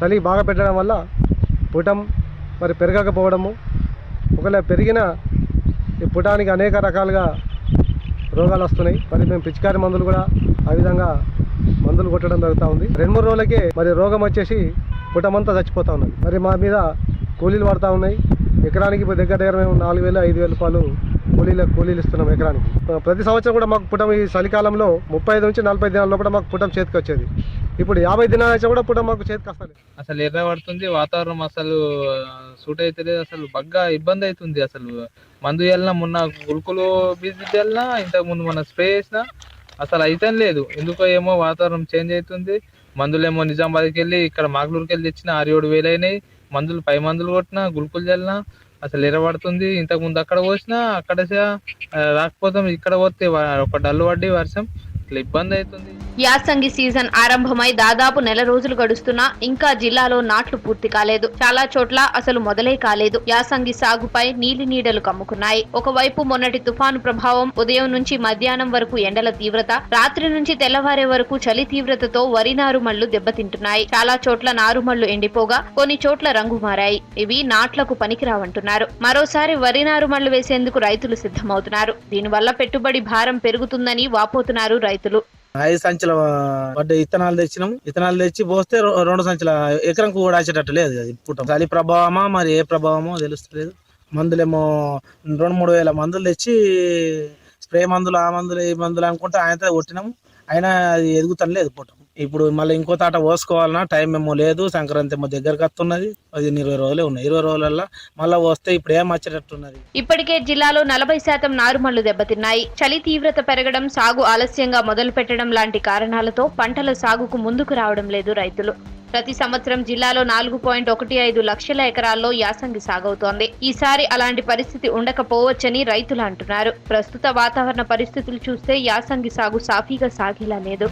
S6: చలి బాగా పెట్టడం వల్ల పుటం మరి పెరగకపోవడము, ఒకవేళ పెరిగిన ఈ పుటానికి అనేక రకాలుగా రోగాలు వస్తున్నాయి. మరి మేము పిచికారి మందులు కూడా ఆ విధంగా మందులు కొట్టడం జరుగుతూ ఉంది. 2-3 రోజులకే మరి రోగం వచ్చేసి పుటమంతా చచ్చిపోతా ఉన్నది. మరి మా మీద కూలీలు పడుతూ ఉన్నాయి. ఎకరానికి దగ్గర మేము 4,000-5,000 రూపాయలు కూలీలు ఇస్తున్నాం ఎకరానికి. ప్రతి సంవత్సరం కూడా మాకు పుటం ఈ చలికాలంలో 35 నుంచి 40 దినాల్లో కూడా మాకు పుటం చేతికి వచ్చేది. ఇప్పుడు 50 దినాల నుంచి కూడా పుటం మాకు చేతికి వస్తుంది.
S12: అసలు ఎర్ర పడుతుంది, వాతావరణం అసలు సూట్ అవుతుంది. అసలు బాగా ఇబ్బంది అవుతుంది. అసలు మందు వెళ్ళినా మొన్న గుల్కులు బిజిట్ వెళ్ళినా ఇంతకుముందు మన స్ప్రే చేసినా అసలు అయితే లేదు. ఎందుకో ఏమో వాతావరణం చేంజ్ అవుతుంది. మందులేమో నిజామాబాద్కి వెళ్ళి ఇక్కడ మాగ్లూరుకి వెళ్ళి తెచ్చిన 6-7 వేలు అయినాయి. మందులు పై మందులు కొట్టినా గుల్కులు చల్లినా అసలు ఎర్రబడుతుంది. ఇంతకుముందు అక్కడ పోసినా అక్కడ రాకపోతాం, ఇక్కడ పోతే ఒక డల్లు పడ్డి వర్షం ఇట్లా ఇబ్బంది అవుతుంది.
S11: యాసంగి సీజన్ ఆరంభమై దాదాపు నెల రోజులు గడుస్తున్నా ఇంకా జిల్లాలో నాట్లు పూర్తి కాలేదు. చాలా చోట్ల అసలు మొదలే కాలేదు. యాసంగి సాగుపై నీలి నీడలు కమ్ముకున్నాయి. ఒకవైపు మొన్నటి తుఫాను ప్రభావం, ఉదయం నుంచి మధ్యాహ్నం వరకు ఎండల తీవ్రత, రాత్రి నుంచి తెల్లవారే వరకు చలి తీవ్రతతో వరి నారుమళ్లు దెబ్బతింటున్నాయి. చాలా చోట్ల నారుమళ్లు ఎండిపోగా కొన్ని చోట్ల రంగు మారాయి. ఇవి నాట్లకు పనికిరావంటున్నారు. మరోసారి వరి నారుమళ్లు వేసేందుకు రైతులు సిద్ధమవుతున్నారు. దీనివల్ల పెట్టుబడి భారం పెరుగుతుందని వాపోతున్నారు రైతులు.
S5: 5 సంచుల పడ్డ ఇత్తనాలు తెచ్చినాం. ఇత్తనాలు తెచ్చి పోస్తే 2 సంచుల ఎకరంకు కూడా వచ్చేటట్టు లేదు. అది పుట్టం చలి ప్రభావమా మరి ఏ ప్రభావమో తెలుస్తలేదు. మందులేమో 2-3 వేల మందులు తెచ్చి స్ప్రే మందులు ఆ మందులు ఈ మందులు అనుకుంటే ఆయనతో కొట్టినాము. అయినా అది ఎదుగుతాను లేదు పుట్టం. ఇప్పుడు మళ్ళీ ఇంకో తాట పోసుకోవాలన్నా టైం ఏమో లేదు. సంక్రాంతి ఏమో దగ్గరకు వస్తున్నది. 15-20 రోజులే ఉన్నాయి. 20 రోజులలో మళ్ళీ వస్తే ఇప్పుడు ఏం వచ్చేటట్టున్నది.
S11: ఇప్పటికే జిల్లాలో 40% నారుమళ్లు దెబ్బతిన్నాయి. చలి తీవ్రత పెరగడం, సాగు ఆలస్యంగా మొదలు పెట్టడం లాంటి కారణాలతో పంటల సాగుకు ముందుకు రావడం లేదు రైతులు. ప్రతి సంవత్సరం జిల్లాలో 4.15 లక్షల ఎకరాల్లో యాసంగి సాగవుతోంది. ఈసారి అలాంటి పరిస్థితి ఉండకపోవచ్చని రైతులు అంటున్నారు. ప్రస్తుత వాతావరణ పరిస్థితులు చూస్తే యాసంగి సాగు సాఫీగా సాగేలా లేదు.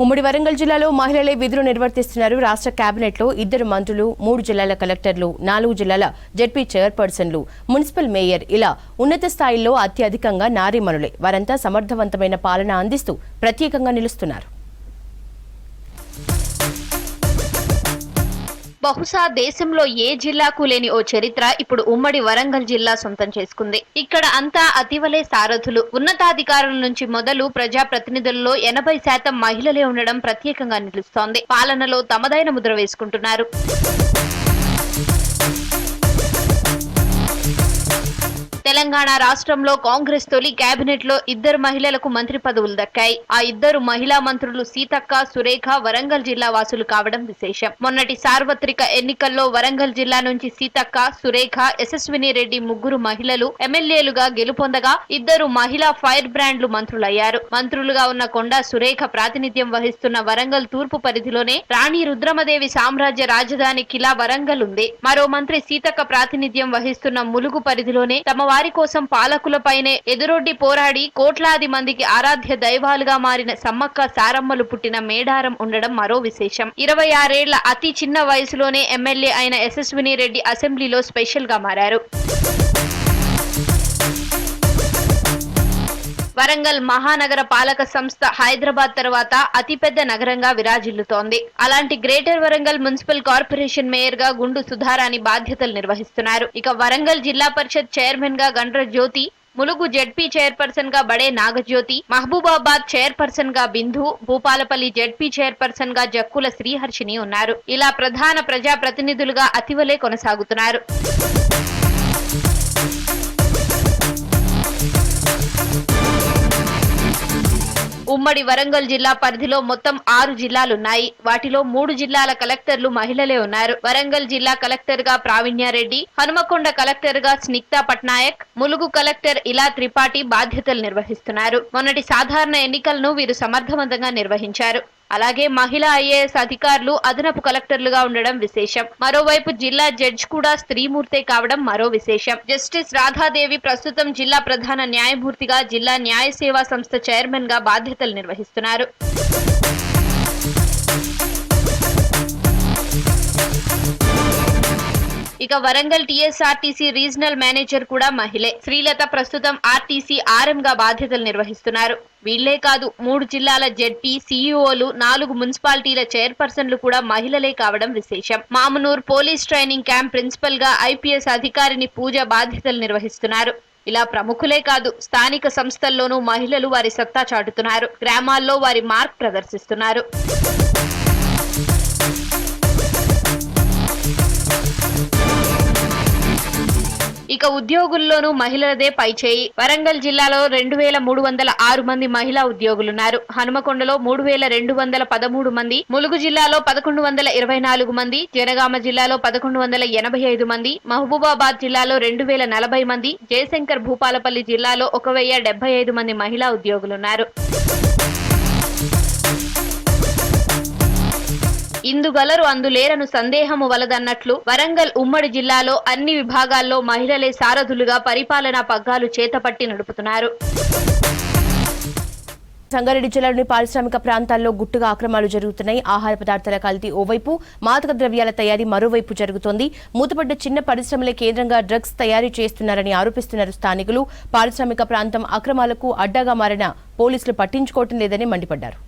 S1: ఉమ్మడి వరంగల్ జిల్లాలో మహిళలే విధులు నిర్వర్తిస్తున్నారు. రాష్ట్ర కేబినెట్లో 2 మంత్రులు, 3 జిల్లాల కలెక్టర్లు, 4 జిల్లాల జెడ్పీ చైర్పర్సన్లు, మున్సిపల్ మేయర్ ఇలా ఉన్నత స్థాయిల్లో అత్యధికంగా నారీమణులే. వారంతా సమర్థవంతమైన పాలన అందిస్తూ ప్రత్యేకంగా నిలుస్తున్నారు.
S11: బహుశా దేశంలో ఏ జిల్లాకు లేని ఓ చరిత్ర ఇప్పుడు ఉమ్మడి వరంగల్ జిల్లా సొంతం చేసుకుంది. ఇక్కడ అంతా అతివలే సారథులు. ఉన్నతాధికారుల నుంచి మొదలు ప్రజాప్రతినిధుల్లో 80% మహిళలే ఉండడం ప్రత్యేకంగా నిలుస్తోంది. పాలనలో తమదైన ముద్ర వేసుకుంటున్నారు. తెలంగాణ రాష్ట్రంలో కాంగ్రెస్ తొలి కేబినెట్ లో 2 మహిళలకు మంత్రి పదవులు దక్కాయి. ఆ 2 మహిళా మంత్రులు సీతక్క, సురేఖ వరంగల్ జిల్లా వాసులు కావడం విశేషం. మొన్నటి సార్వత్రిక ఎన్నికల్లో వరంగల్ జిల్లా నుంచి సీతక్క, సురేఖ, యశస్విని రెడ్డి ముగ్గురు మహిళలు ఎమ్మెల్యేలుగా గెలుపొందగా 2 మహిళా ఫైర్ బ్రాండ్లు మంత్రులయ్యారు. మంత్రులుగా ఉన్న కొండా సురేఖ ప్రాతినిధ్యం వహిస్తున్న వరంగల్ తూర్పు పరిధిలోనే రాణి రుద్రమదేవి సామ్రాజ్య రాజధాని కిలా వరంగల్ ఉంది. మరో మంత్రి సీతక్క ప్రాతినిధ్యం వహిస్తున్న ములుగు పరిధిలోనే తమ వారి కోసం పాలకులపైనే ఎదురొడ్డి పోరాడి కోట్లాది మందికి ఆరాధ్య దైవాలుగా మారిన సమ్మక్క సారమ్మలు పుట్టిన మేడారం ఉండడం మరో విశేషం. 26 ఏళ్ల అతి చిన్న వయసులోనే ఎమ్మెల్యే అయిన యశస్విని రెడ్డి అసెంబ్లీలో స్పెషల్ గా మారారు. వరంగల్ మహానగర పాలక సంస్థ హైదరాబాద్ తర్వాత అతిపెద్ద నగరంగా విరాజిల్లుతోంది. అలాంటి greater Warangal municipal corporation mayor గా గుండు సుధారాణి బాధ్యతలు నిర్వహిస్తున్నారు. ఇక వరంగల్ జిల్లా పరిషత్ చైర్మన్ గా గండ్ర జ్యోతి, ములుగు జెడ్పీ చైర్పర్సన్ గా బడే నాగజ్యోతి, మహబూబాబాద్ చైర్పర్సన్ గా బిందు, భూపాలపల్లి జెడ్పీ చైర్పర్సన్ గా జక్కుల శ్రీహర్షిని ఉన్నారు. ఇలా ప్రధాన ప్రజా ప్రతినిధులుగా అతివలే కొనసాగుతున్నారు. ఉమ్మడి వరంగల్ జిల్లా పరిధిలో మొత్తం 6 జిల్లాలున్నాయి. వాటిలో 3 జిల్లాల కలెక్టర్లు మహిళలే ఉన్నారు. వరంగల్ జిల్లా కలెక్టర్ గా ప్రావీణ్యారెడ్డి, హనుమకొండ కలెక్టర్ గా స్నిగ్ధా పట్నాయక్, ములుగు కలెక్టర్ ఇలా త్రిపాఠి బాధ్యతలు నిర్వహిస్తున్నారు. మొన్నటి సాధారణ ఎన్నికలను వీరు సమర్థవంతంగా నిర్వహించారు. అలాగే మహిళా ఐఏఎస్ అధికారులు అదనపు కలెక్టర్లుగా ఉండడం విశేషం. మరోవైపు జిల్లా జడ్జి కూడా స్త్రీమూర్తే కావడం మరో విశేషం. జస్టిస్ రాధాదేవి ప్రస్తుతం జిల్లా ప్రధాన న్యాయమూర్తిగా జిల్లా న్యాయ సేవా సంస్థ చైర్మన్ గా బాధ్యతలు నిర్వహిస్తున్నారు. ఇక వరంగల్ టీఎస్ఆర్టీసీ రీజనల్ మేనేజర్ కూడా మహిళే. శ్రీలత ప్రస్తుతం ఆర్టీసీ ఆర్ఎం గా బాధ్యతలు నిర్వహిస్తున్నారు. వీళ్లే కాదు 3 జిల్లాల జెడ్పీ సీఈఓలు, 4 మున్సిపాలిటీల చైర్పర్సన్లు కూడా మహిళలే కావడం విశేషం. Mamnoor police training camp principal గా ఐపీఎస్ అధికారిని పూజ బాధ్యతలు నిర్వహిస్తున్నారు. ఇలా ప్రముఖులే కాదు స్థానిక సంస్థల్లోనూ మహిళలు వారి సత్తా చాటుతున్నారు. గ్రామాల్లో వారి మార్క్ ప్రదర్శిస్తున్నారు. ఇక ఉద్యోగుల్లోనూ మహిళలదే పైచేయి. వరంగల్ జిల్లాలో 2306 మంది మహిళా ఉద్యోగులున్నారు. హనుమకొండలో 3213 మంది, ములుగు జిల్లాలో 1124 మంది, జనగామ జిల్లాలో 1185 మంది, మహబూబాబాద్ జిల్లాలో 2040 మంది, జయశంకర్ భూపాలపల్లి జిల్లాలో 1075 మంది మహిళా ఉద్యోగులున్నారు. ఇందుగలరు అందులేరను సందేహము వలదన్నట్లు వరంగల్ ఉమ్మడి జిల్లాలో అన్ని విభాగాల్లో మహిళలే సారథులుగా పరిపాలనా పగ్గాలు చేతపట్టి నడుపుతున్నారు.
S1: సంగారెడ్డి జిల్లాలోని పారిశ్రామిక ప్రాంతాల్లో గుట్టుగా అక్రమాలు జరుగుతున్నాయి. ఆహార పదార్థాల కల్తీ ఓవైపు, మాదక ద్రవ్యాల తయారీ మరోవైపు జరుగుతోంది. మూతపడ్డ చిన్న పరిశ్రమలే కేంద్రంగా డ్రగ్స్ తయారీ చేస్తున్నారని ఆరోపిస్తున్నారు స్థానికులు. పారిశ్రామిక ప్రాంతం అక్రమాలకు అడ్డాగా మారిన పోలీసులు పట్టించుకోవటం లేదని మండిపడ్డారు.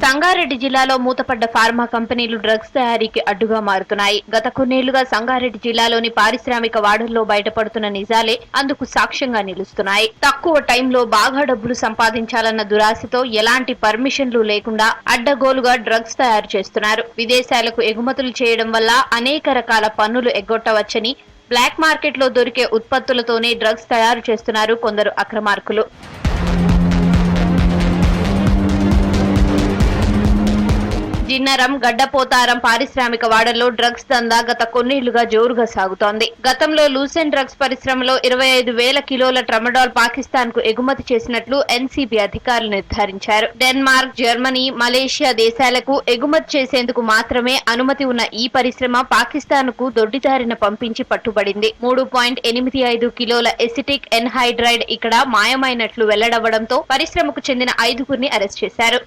S11: సంగారెడ్డి జిల్లాలో మూతపడ్డ ఫార్మా కంపెనీలు డ్రగ్స్ తయారీకి అడ్డుగా మారుతున్నాయి. గత కొన్నేళ్లుగా సంగారెడ్డి జిల్లాలోని పారిశ్రామిక వాడల్లో బయటపడుతున్న నిజాలే అందుకు సాక్ష్యంగా నిలుస్తున్నాయి. తక్కువ టైంలో బాగా డబ్బులు సంపాదించాలన్న దురాశతో ఎలాంటి పర్మిషన్లు లేకుండా అడ్డగోలుగా డ్రగ్స్ తయారు చేస్తున్నారు. విదేశాలకు ఎగుమతులు చేయడం వల్ల అనేక రకాల పన్నులు ఎగ్గొట్టవచ్చని, బ్లాక్ మార్కెట్లో దొరికే ఉత్పత్తులతోనే డ్రగ్స్ తయారు చేస్తున్నారు కొందరు అక్రమార్కులు. జిన్నరం, గడ్డపోతారం పారిశ్రామిక వాడల్లో డ్రగ్స్ దందా గత కొన్నేళ్లుగా జోరుగా సాగుతోంది. గతంలో లూసెన్ డ్రగ్స్ పరిశ్రమలో 25,000 కిలోల ట్రమడాల్ పాకిస్తాన్ కు ఎగుమతి చేసినట్లు ఎన్సీబీ అధికారులు నిర్ధారించారు. డెన్మార్క్, జర్మనీ, మలేషియా దేశాలకు ఎగుమతి చేసేందుకు మాత్రమే అనుమతి ఉన్న ఈ పరిశ్రమ పాకిస్తాన్ కు దొడ్డిదారిన పంపించి పట్టుబడింది. 3.85 కిలోల ఎసిటిక్ ఎన్హైడ్రైడ్ ఇక్కడ మాయమైనట్లు వెల్లడవడంతో పరిశ్రమకు చెందిన 5గురిని అరెస్ట్ చేశారు.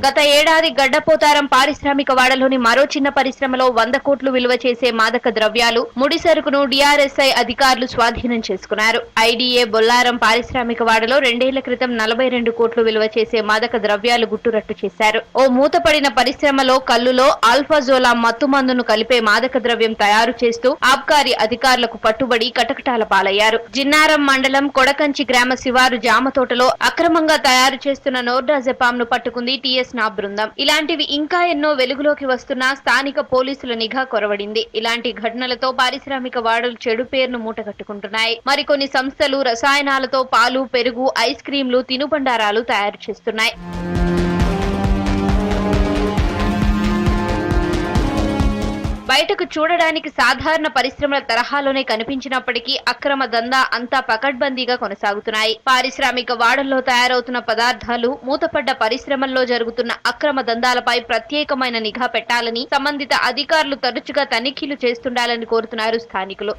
S11: గత ఏడాది గడ్డపోతారం పారిశ్రామిక వాడలోని మరో చిన్న పరిశ్రమలో 100 కోట్లు విలువ చేసే మాదక ద్రవ్యాలు, ముడి సరుకును డిఆర్ఎస్ఐ అధికారులు స్వాధీనం చేసుకున్నారు. ఐడీఏ బొల్లారం పారిశ్రామిక వాడలో 2 ఏళ్ల క్రితం 42 కోట్లు విలువ చేసే మాదక ద్రవ్యాలు గుట్టురట్టు చేశారు. ఓ మూతపడిన పరిశ్రమలో కల్లులో ఆల్ఫాజోలా మత్తుమందును కలిపే మాదక ద్రవ్యం తయారు చేస్తూ ఆబ్కారీ అధికారులకు పట్టుబడి కటకటాల పాలయ్యారు. జిన్నారం మండలం కొడకంచి గ్రామ శివారు జామ తోటలో అక్రమంగా తయారు చేస్తున్న నోర్డాజెపామ్ ను పట్టుకుంది టీఎస్ నా బృందం. ఇలాంటివి ఇంకా ఎన్నో వెలుగులోకి వస్తున్నా స్థానిక పోలీసుల నిఘా కొరవడింది. ఇలాంటి ఘటనలతో పారిశ్రామిక వాడలు చెడు పేరును మూటగట్టుకుంటున్నాయి. మరికొన్ని సంస్థలు రసాయనాలతో పాలు, పెరుగు, ఐస్ క్రీంలు, తినుబండారాలు తయారు చేస్తున్నాయి. బయటకు చూడడానికి సాధారణ పరిశ్రమల తరహాలోనే కనిపించినప్పటికీ అక్రమ దందా అంతా పకడ్బందీగా కొనసాగుతున్నాయి. పారిశ్రామిక వాడల్లో తయారవుతున్న పదార్థాలు, మూతపడ్డ పరిశ్రమల్లో జరుగుతున్న అక్రమ దందాలపై ప్రత్యేకమైన నిఘా పెట్టాలని సంబంధిత అధికారులు తరచుగా తనిఖీలు చేస్తుండాలని కోరుతున్నారు స్థానికులు.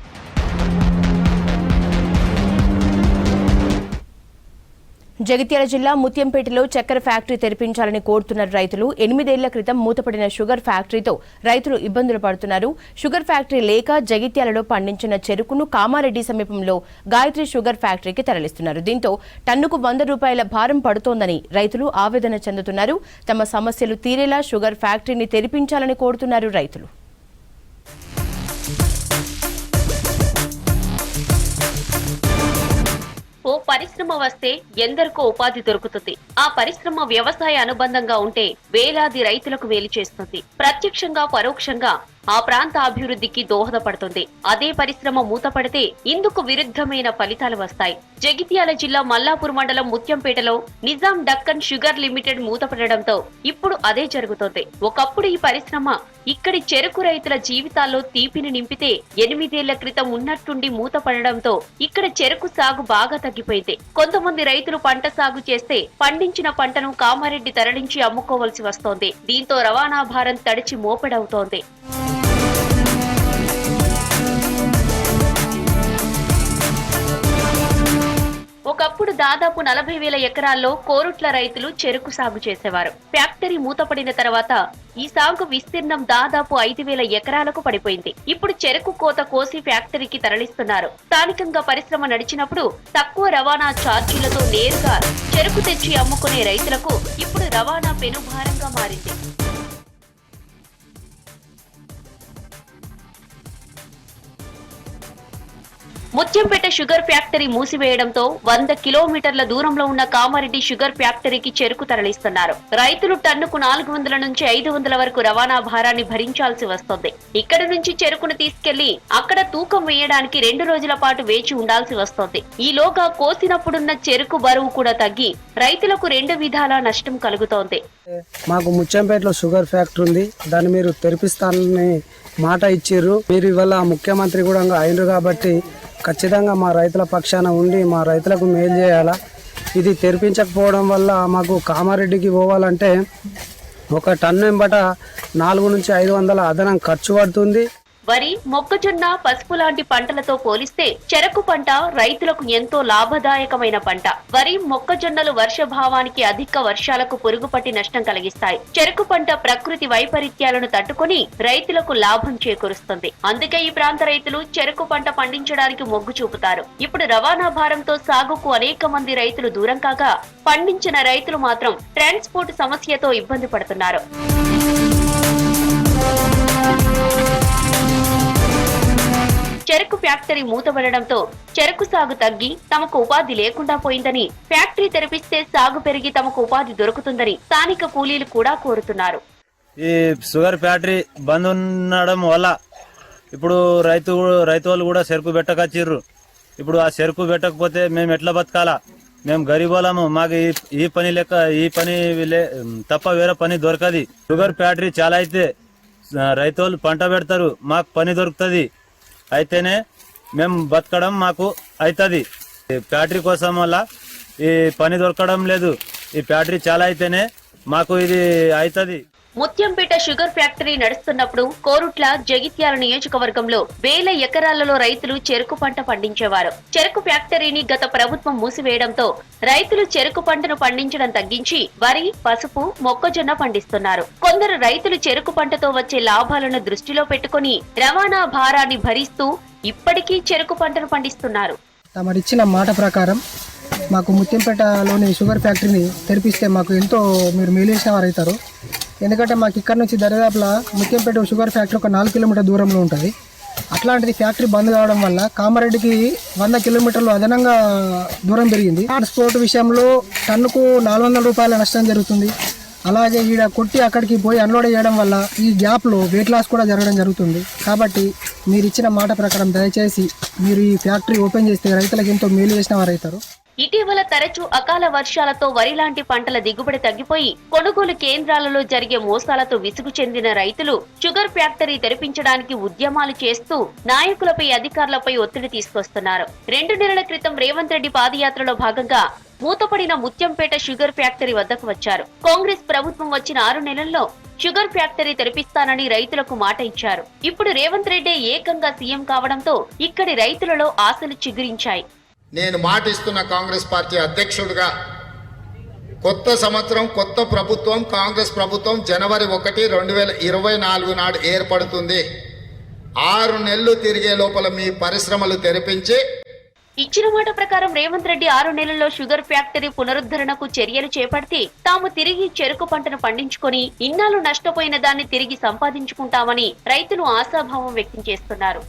S1: జగిత్యాల జిల్లా ముత్యంపేటలో చక్కెర ఫ్యాక్టరీ తెరిపించాలని కోరుతున్న రైతులు. 8 ఏళ్ల క్రితం మూతపడిన షుగర్ ఫ్యాక్టరీతో రైతులు ఇబ్బందులు పడుతున్నారు. షుగర్ ఫ్యాక్టరీ లేక జగిత్యాలలో పండించిన చెరుకును కామారెడ్డి సమీపంలో గాయత్రి షుగర్ ఫ్యాక్టరీకి తరలిస్తున్నారు. దీంతో టన్నుకు 100 రూపాయల భారం పడుతోందని రైతులు ఆవేదన చెందుతున్నారు. తమ సమస్యలు తీరేలా షుగర్ ఫ్యాక్టరీని తెరిపించాలని కోరుతున్నారు రైతులు.
S13: ఓ పరిశ్రమ వస్తే ఎందరికో ఉపాధి దొరుకుతుంది. ఆ పరిశ్రమ వ్యవసాయ అనుబంధంగా ఉంటే వేలాది రైతులకు మేలు చేస్తుంది. ప్రత్యక్షంగా పరోక్షంగా ఆ ప్రాంత అభివృద్ధికి దోహదపడుతుంది. అదే పరిశ్రమ మూతపడితే ఇందుకు విరుద్ధమైన ఫలితాలు వస్తాయి. జగిత్యాల జిల్లా మల్లాపూర్ మండలం ముత్యంపేటలో నిజాం డక్కన్ షుగర్ లిమిటెడ్ మూతపడడంతో ఇప్పుడు అదే జరుగుతోంది. ఒకప్పుడు ఈ పరిశ్రమ ఇక్కడి చెరుకు రైతుల జీవితాల్లో తీపిని నింపితే 8 ఏళ్ల క్రితం ఉన్నట్టుండి మూతపడడంతో ఇక్కడ చెరుకు సాగు బాగా తగ్గిపోయింది. కొంతమంది రైతులు పంట సాగు చేస్తే పండించిన పంటను కామారెడ్డి తరలించి అమ్ముకోవలసి వస్తోంది. దీంతో రవాణా భారం తడిచి మోపెడవుతోంది. ఒకప్పుడు దాదాపు 40,000 ఎకరాల్లో కోరుట్ల రైతులు చెరుకు సాగు చేసేవారు. ఫ్యాక్టరీ మూతపడిన తర్వాత ఈ సాగు విస్తీర్ణం దాదాపు 5,000 ఎకరాలకు పడిపోయింది. ఇప్పుడు చెరుకు కోత కోసి ఫ్యాక్టరీకి తరలిస్తున్నారు. స్థానికంగా పరిశ్రమ నడిచినప్పుడు తక్కువ రవాణా ఛార్జీలతో నేరుగా చెరుకు తెచ్చి అమ్ముకునే రైతులకు ఇప్పుడు రవాణా పెనుభారంగా మారింది. ముత్యంపేట షుగర్ ఫ్యాక్టరీ మూసివేయడంతో 100 కిలోమీటర్ల దూరంలో ఉన్న కామారెడ్డి షుగర్ ఫ్యాక్టరీకి చెరుకు తరలిస్తున్నారు. రైతులు టన్నుకు 400 నుంచి 500 వరకు రవాణా భారాన్ని భరించాల్సి వస్తోంది. ఇక్కడి నుంచి చెరుకును తీసుకెళ్లి అక్కడ తూకం వేయడానికి 2 రోజుల పాటు వేచి ఉండాల్సి వస్తోంది. ఈలోగా కోసినప్పుడున్న చెరుకు బరువు కూడా తగ్గి రైతులకు 2 విధాల నష్టం కలుగుతోంది.
S14: మాకు ముత్యంపేటలో షుగర్ ఫ్యాక్టరీ ఉంది. దాన్ని మీరు తెరిపిస్తానని మాట ఇచ్చిర్రు. మీరు ఇవాళ ముఖ్యమంత్రి కూడా అయినరు కాబట్టి ఖచ్చితంగా మా రైతుల పక్షాన ఉండి మా రైతులకు మేలు చేయాలా. ఇది తెరిపించకపోవడం వల్ల మాకు కామారెడ్డికి పోవాలంటే ఒక టన్ను ఎంబట 400 నుంచి 500 అదనం ఖర్చు పడుతుంది.
S13: వరి, మొక్కజొన్న, పసుపు లాంటి పంటలతో పోలిస్తే చెరకు పంట రైతులకు ఎంతో లాభదాయకమైన పంట. వరి, మొక్కజొన్నలు వర్షభావానికి, అధిక వర్షాలకు పురుగుపట్టి నష్టం కలిగిస్తాయి. చెరకు పంట ప్రకృతి వైపరీత్యాలను తట్టుకుని రైతులకు లాభం చేకూరుస్తుంది. అందుకే ఈ ప్రాంత రైతులు చెరకు పంట పండించడానికి మొగ్గు చూపుతారు. ఇప్పుడు రవాణా భారంతో సాగుకు అనేక మంది రైతులు దూరం కాగా పండించిన రైతులు మాత్రం ట్రాన్స్పోర్ట్ సమస్యతో ఇబ్బంది పడుతున్నారు. చెరకు ఫ్యాక్టరీ మూతపడడంతో చెరకు సాగు తగ్గి తమకు ఉపాధి లేకుండా పోయిందని, ఫ్యాక్టరీ తెరిపిస్తే సాగు పెరిగి తమకు ఉపాధి దొరుకుతుందని స్థానిక కూలీలు కూడా కోరుతున్నారు.
S15: ఈ షుగర్ ఫ్యాక్టరీ బంద్ ఉండడం వల్ల ఇప్పుడు రైతు వాళ్ళు కూడా చెరుకు పెట్టకొచ్చిర్రు. ఇప్పుడు ఆ చెరుకు పెట్టకపోతే మేము ఎట్లా బతకాలా? మేము గరీబోళము. మాకు ఈ పని లెక్క ఈ పని తప్ప వేరే పని దొరకది. షుగర్ ఫ్యాక్టరీ చాలా అయితే రైతు వాళ్ళు పంట పెడతారు, మాకు పని దొరుకుతుంది. అయితేనే మేము బతకడం మాకు అవుతుంది. ఫ్యాక్టరీ కోసం వల్ల ఈ పని దొరకడం లేదు. ఈ ఫ్యాక్టరీ చాలా అయితేనే మాకు ఇది అవుతుంది.
S13: ముత్యంపేట షుగర్ ఫ్యాక్టరీ నడుస్తున్నప్పుడు కోరుట్ల, జగిత్యాల నియోజకవర్గంలో వేల ఎకరాలలో రైతులు చెరుకు పంట పండించేవారు. చెరుకు ఫ్యాక్టరీని గత ప్రభుత్వం మూసివేయడంతో రైతులు చెరుకు పంటను పండించడం తగ్గించి వరి, పసుపు, మొక్కజొన్న పండిస్తున్నారు. కొందరు రైతులు చెరుకు పంటతో వచ్చే లాభాలను దృష్టిలో పెట్టుకుని రవాణా భారాన్ని భరిస్తూ ఇప్పటికీ చెరుకు పంటను పండిస్తున్నారు.
S14: తమరిచ్చిన మాట ప్రకారం మాకు ముత్యంపేటలోని షుగర్ ఫ్యాక్టరీని తెరిపిస్తే మాకు ఎంతో మీరు మేలు చేసిన వారు అవుతారు. ఎందుకంటే మాకు ఇక్కడ నుంచి దరిదాపులా ముత్యంపేట షుగర్ ఫ్యాక్టరీ ఒక 4 కిలోమీటర్ దూరంలో ఉంటుంది. అట్లాంటిది ఫ్యాక్టరీ బంద్ కావడం వల్ల కామారెడ్డికి 100 కిలోమీటర్లు అదనంగా దూరం పెరిగింది. ట్రాన్స్పోర్ట్ విషయంలో టన్నుకు 400 రూపాయల నష్టం జరుగుతుంది. అలాగే ఈడ కొట్టి అక్కడికి పోయి అన్లోడ్ చేయడం వల్ల ఈ గ్యాప్లో వెయిట్ లాస్ కూడా జరగడం జరుగుతుంది. కాబట్టి మీరు ఇచ్చిన మాట ప్రకారం దయచేసి మీరు ఈ ఫ్యాక్టరీ ఓపెన్ చేస్తే రైతులకు ఎంతో మేలు చేసిన వారు అవుతారు.
S13: ఇటీవల తరచూ అకాల వర్షాలతో వరి లాంటి పంటల దిగుబడి తగ్గిపోయి కొనుగోలు కేంద్రాలలో జరిగే మోసాలతో విసుగు చెందిన రైతులు షుగర్ ఫ్యాక్టరీ తెరిపించడానికి ఉద్యమాలు చేస్తూ నాయకులపై, అధికారులపై ఒత్తిడి తీసుకొస్తున్నారు. 2 నెలల క్రితం రేవంత్ రెడ్డి పాదయాత్రలో భాగంగా మూతపడిన ముత్యంపేట షుగర్ ఫ్యాక్టరీ వద్దకు వచ్చారు. కాంగ్రెస్ ప్రభుత్వం వచ్చిన 6 నెలల్లో షుగర్ ఫ్యాక్టరీ తెరిపిస్తానని రైతులకు మాట ఇచ్చారు. ఇప్పుడు రేవంత్ రెడ్డి ఏకంగా సీఎం కావడంతో ఇక్కడి రైతులలో ఆశలు చిగురించాయి.
S16: నేను మాటిస్తున్న కాంగ్రెస్ పార్టీ అధ్యక్షుడిగా కొత్త సంవత్సరం, కొత్త ప్రభుత్వం, కాంగ్రెస్ ప్రభుత్వం జనవరి 1, 2024 నాడు ఏర్పడుతుంది. 6 నెలలు తిరిగే లోపల మీ పరిశ్రమలు తెరిపించి
S13: ఇచ్చిన మాట ప్రకారం రేవంత్ రెడ్డి 6 నెలల్లో షుగర్ ఫ్యాక్టరీ పునరుద్ధరణకు చర్యలు చేపడితే తాము తిరిగి చెరుకు పంటను పండించుకొని ఇన్నాళ్లు నష్టపోయిన దాన్ని తిరిగి సంపాదించుకుంటామని రైతులు ఆశాభావం వ్యక్తం చేస్తున్నారు.